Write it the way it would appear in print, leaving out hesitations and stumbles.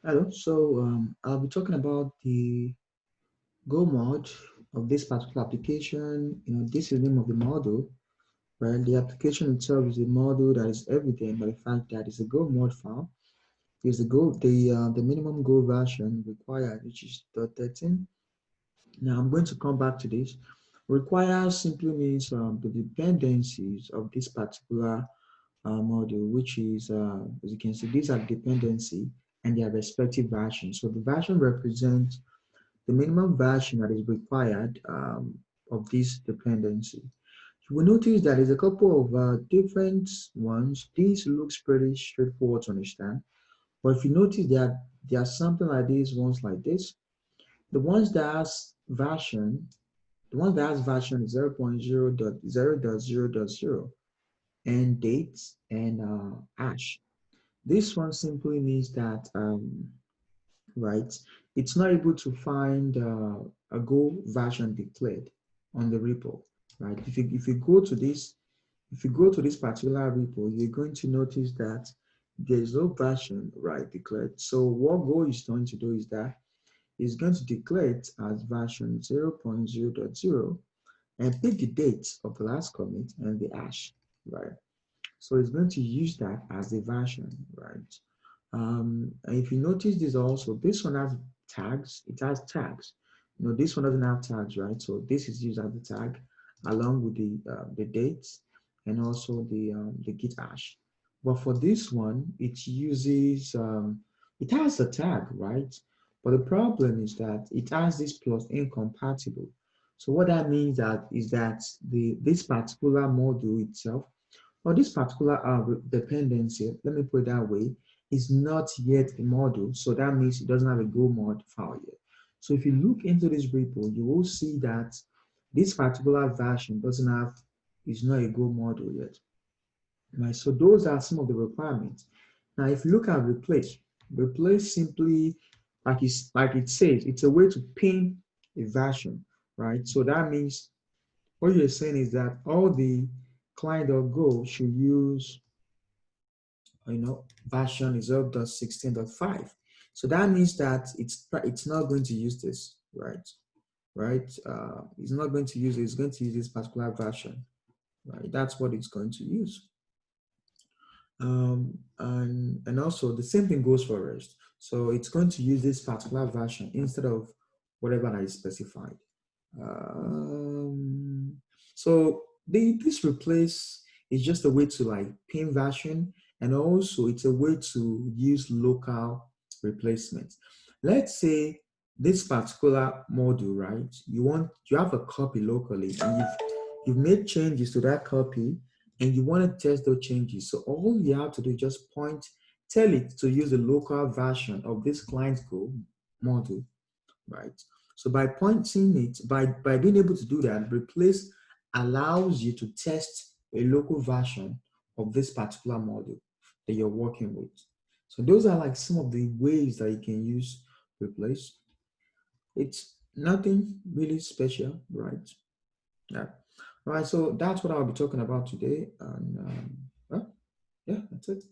Hello. I'll be talking about the Go mod of this particular application. This is the name of the model, right? The application itself is a model that is evident by the fact that it's a Go mod file. Is the minimum Go version required, which is .13. Now I'm going to come back to this. Require simply means the dependencies of this particular module, which is, as you can see, these are dependency and their respective versions. So the version represents the minimum version that is required of this dependency. You will notice that there's a couple of different ones. This looks pretty straightforward to understand. But if you notice that there are something like these ones like this, the ones that has version, the one that has version 0.0.0.0.0 and dates and hash. This one simply means that right? It's not able to find a Go version declared on the repo, right? If you go to this particular repo, you're going to notice that there is no version right declared. So what Go is going to do is that it's going to declare it as version 0.0.0 and pick the date of the last commit and the hash, right? So it's going to use that as a version, right? And if you notice this also, this one has tags, it has tags. This one doesn't have tags, right? So this is used as the tag along with the dates and also the git hash. But for this one, it uses, it has a tag, right? But the problem is that it has this plus incompatible. So what that means that is that this particular module itself or this particular dependency, let me put it that way, is not yet a model. So that means it doesn't have a Go mod file yet. So if you look into this repo, you will see that this particular version doesn't have, is not a Go model yet. Right? So those are some of the requirements. Now, if you look at replace simply, like it says, it's a way to pin a version, right? So that means what you're saying is that all the client.go should use version is 0.16.5. So that means that it's not going to use this, right? It's not going to use it, it's going to use this particular version, right? That's what it's going to use. And also the same thing goes for REST. So it's going to use this particular version instead of whatever that is specified. Um, so this replace is just a way to like pin version, and also it's a way to use local replacements. Let's say this particular module, right? You have a copy locally, and you've made changes to that copy, and you want to test those changes. So all you have to do is just tell it to use a local version of this client code module, right? So by pointing it, by being able to do that, replace allows you to test a local version of this particular model that you're working with. So those are like some of the ways that you can use replace. It's nothing really special, right? Yeah. All right, so that's what I'll be talking about today. And well, yeah, that's it.